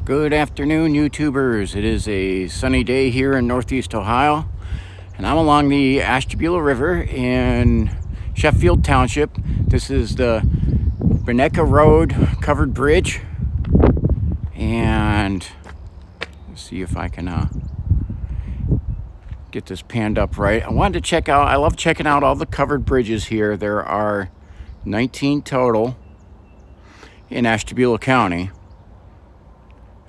Good afternoon, YouTubers. It is a sunny day here in Northeast Ohio, and I'm along the Ashtabula River in Sheffield Township. This is the Benetka Road covered bridge, and let's see if I can get this panned up right. I wanted to check out, I love checking out all the covered bridges here. There are 19 total in Ashtabula County.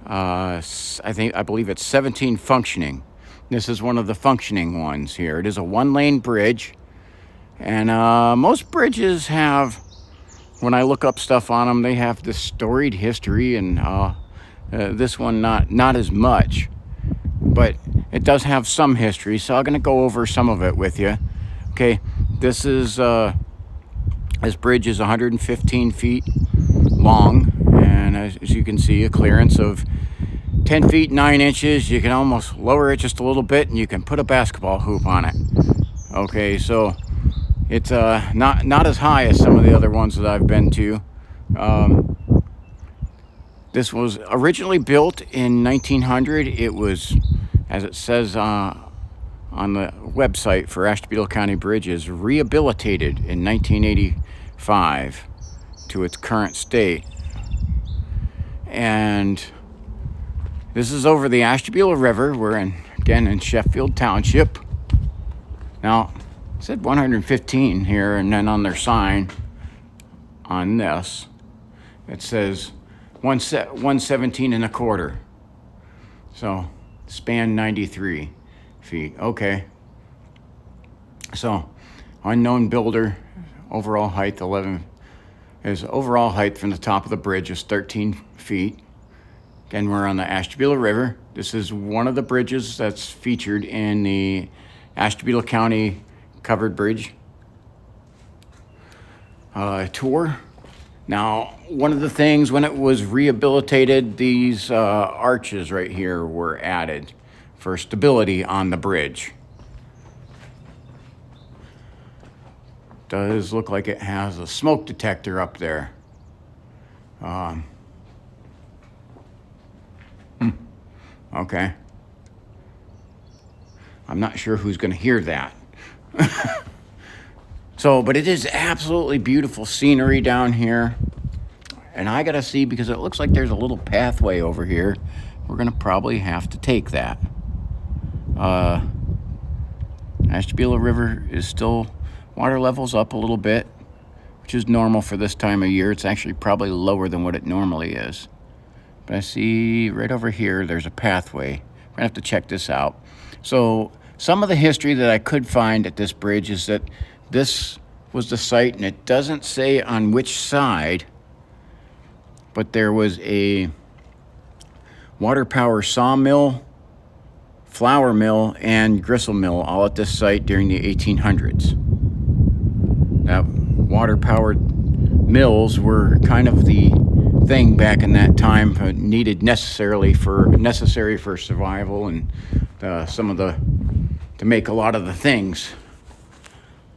I believe it's 17 functioning. This is one of the functioning ones here. It is a one-lane bridge, and most bridges have, when I look up stuff on them, they have this storied history, and this one not as much, but it does have some history, so I'm going to go over some of it with you. Okay, this bridge is 115 feet long, and as you can see, a clearance of 10 feet 9 inches. You can almost lower it just a little bit, and you can put a basketball hoop on it. Okay, so it's not as high as some of the other ones that I've been to. This was originally built in 1900. It was, as it says on the website for Ashtabula County Bridges, rehabilitated in 1985 to its current state. And this is over the Ashtabula River. We're again in Sheffield Township. Now, it said 115 here, and then on their sign on this, it says 117 and a quarter. So, span 93 feet. Okay. So, unknown builder, overall height overall height from the top of the bridge is 13 feet. Again, we're on the Ashtabula River. This is one of the bridges that's featured in the Ashtabula County Covered Bridge tour. Now, one of the things, when it was rehabilitated, these arches right here were added for stability on the bridge. Does look like it has a smoke detector up there. Okay. I'm not sure who's going to hear that. But it is absolutely beautiful scenery down here. And I got to see, because it looks like there's a little pathway over here. We're going to probably have to take that. Ashtabula River is still, water level's up a little bit, which is normal for this time of year. It's actually probably lower than what it normally is. But I see right over here, there's a pathway. We're gonna have to check this out. So some of the history that I could find at this bridge is that this was the site, and it doesn't say on which side, but there was a water power sawmill, flour mill, and gristle mill all at this site during the 1800s. Now, water powered mills were kind of the thing back in that time, needed necessary for survival, and to make a lot of the things.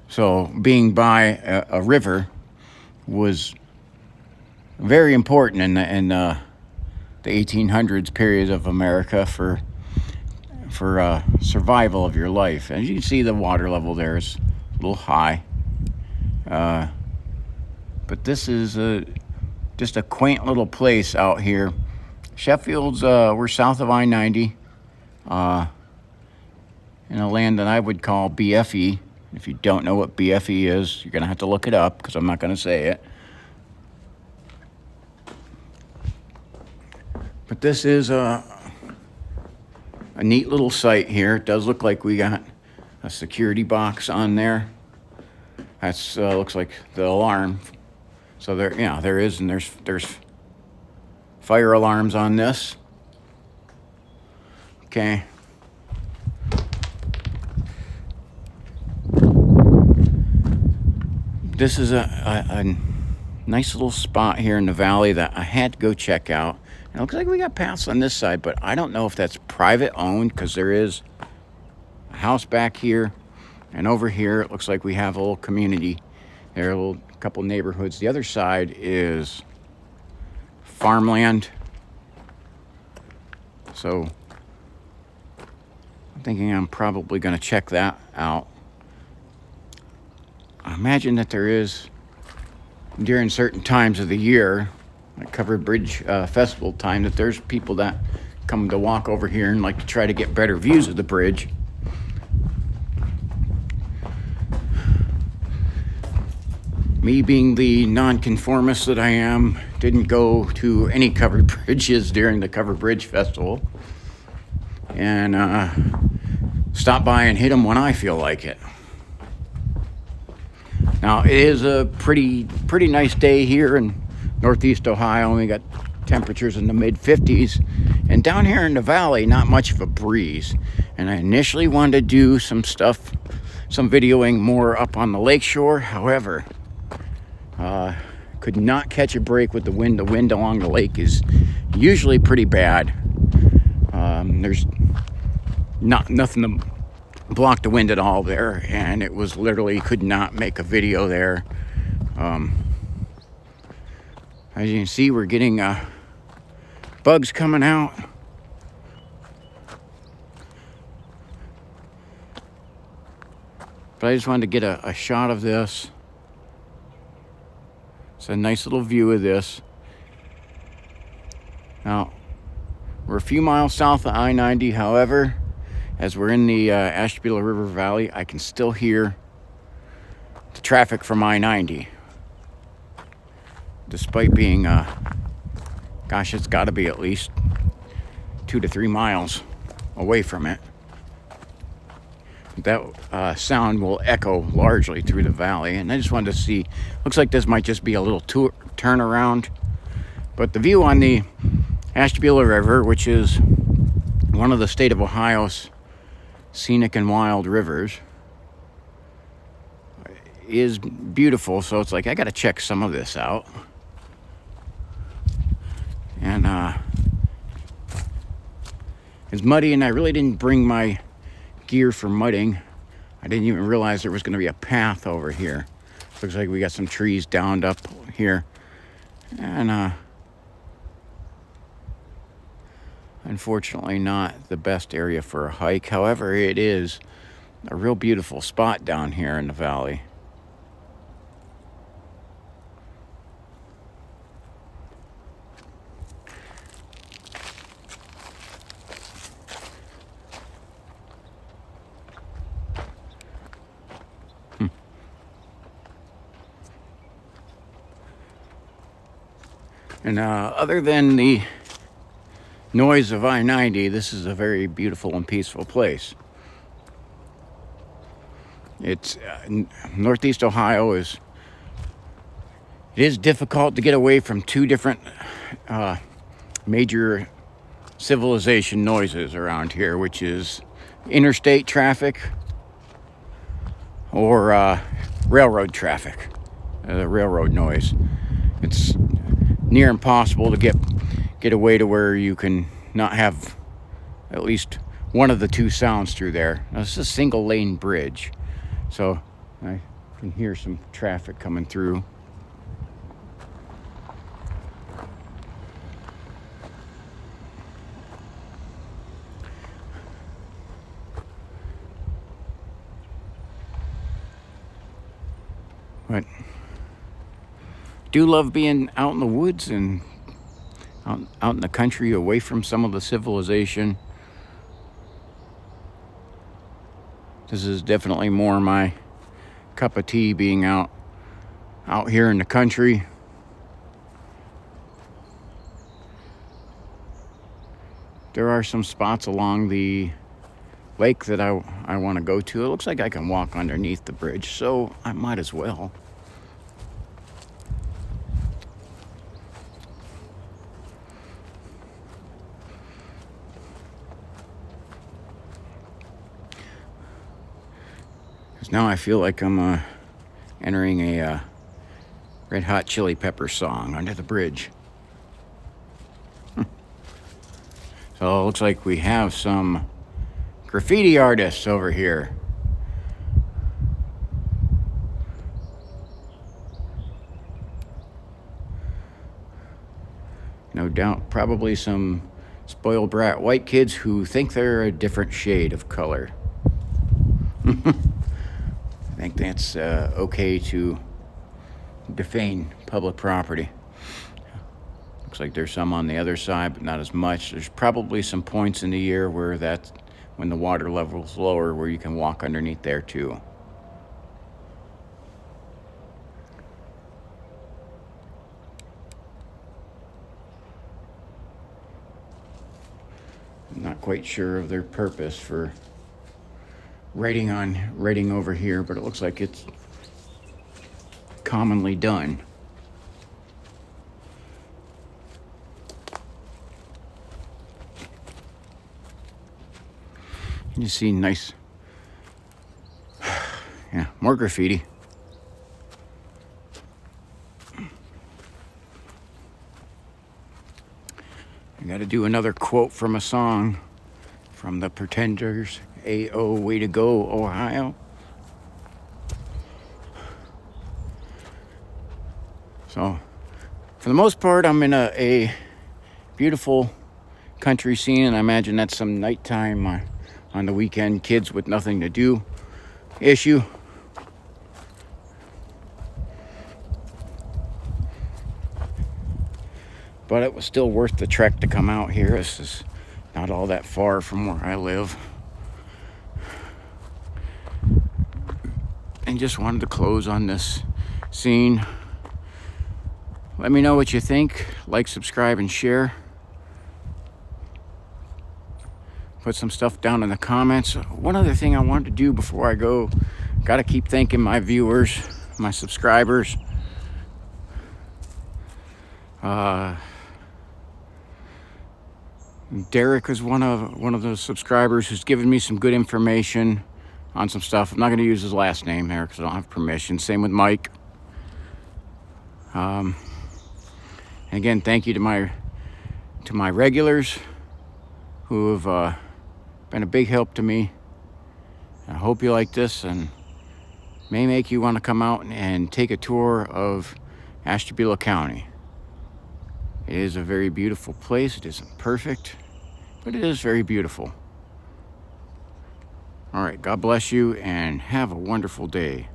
So being by a river was very important in the 1800s period of America for survival of your life. And you can see the water level there is a little high, but this is just a quaint little place out here. Sheffield's, we're south of I-90, in a land that I would call BFE. If you don't know what BFE is, you're gonna have to look it up, because I'm not gonna say it. But this is a neat little site here. It does look like we got a security box on there. That's looks like the alarm. So there is, and there's fire alarms on this. Okay. This is a nice little spot here in the valley that I had to go check out. And it looks like we got paths on this side, but I don't know if that's private owned, because there is a house back here, and over here it looks like we have a little community. There are a couple neighborhoods. The other side is farmland. So I'm thinking I'm probably going to check that out. I imagine that there is, during certain times of the year, like Covered Bridge Festival time, that there's people that come to walk over here and like to try to get better views of the bridge. Me being the nonconformist that I am, didn't go to any covered bridges during the Covered Bridge Festival, and stop by and hit them when I feel like it. Now, it is a pretty nice day here in Northeast Ohio. We got temperatures in the mid-50s, and down here in the valley, not much of a breeze. And I initially wanted to do some videoing more up on the lakeshore. However, could not catch a break with the wind. The wind along the lake is usually pretty bad. There's nothing to block the wind at all there, and it was literally could not make a video there. As you can see, we're getting bugs coming out. But I just wanted to get a shot of this. It's a nice little view of this. Now, we're a few miles south of I-90. However, as we're in the Ashtabula River Valley, I can still hear the traffic from I-90. Despite being, gosh, it's got to be at least 2 to 3 miles away from it. That sound will echo largely through the valley. And I just wanted to see, looks like this might just be a little turnaround. But the view on the Ashtabula River, which is one of the state of Ohio's scenic and wild rivers, is beautiful. So it's like, I got to check some of this out. And it's muddy, and I really didn't bring my gear for mudding. I didn't even realize there was going to be a path over here. Looks like we got some trees downed up here, and unfortunately not the best area for a hike. However, it is a real beautiful spot down here in the valley. And other than the noise of I-90, this is a very beautiful and peaceful place. It's Northeast Ohio it is difficult to get away from 2 different major civilization noises around here, which is interstate traffic or railroad traffic, the railroad noise. It's near impossible to get away to where you can not have at least one of the 2 sounds through there. Now, this is a single lane bridge, so I can hear some traffic coming through. But do love being out in the woods and out in the country, away from some of the civilization. This is definitely more my cup of tea, being out here in the country. There are some spots along the lake that I want to go to. It looks like I can walk underneath the bridge, so I might as well. Now I feel like I'm entering a Red Hot Chili Pepper song under the bridge. So it looks like we have some graffiti artists over here. No doubt, probably some spoiled brat white kids who think they're a different shade of color. I think that's okay to defame public property. Looks like there's some on the other side, but not as much. There's probably some points in the year where that's when the water level's lower, where you can walk underneath there too. I'm not quite sure of their purpose for writing over here, but it looks like it's commonly done. You see nice, yeah, more graffiti. I got to do another quote from a song from the Pretenders. A.O. Way to go, Ohio. So, for the most part, I'm in a beautiful country scene, and I imagine that's some nighttime on the weekend, kids with nothing to do issue. But it was still worth the trek to come out here. This is not all that far from where I live. And just wanted to close on this scene. Let me know what you think. Like, subscribe, and share. Put some stuff down in the comments. One other thing I wanted to do before I go, got to keep thanking my viewers, my subscribers. Derek is one of those subscribers who's given me some good information on some stuff. I'm not going to use his last name there because I don't have permission. Same with Mike. And again, thank you to my regulars who have been a big help to me. I hope you like this, and may make you want to come out and take a tour of Ashtabula County. It is a very beautiful place. It isn't perfect, but it is very beautiful. All right, God bless you, and have a wonderful day.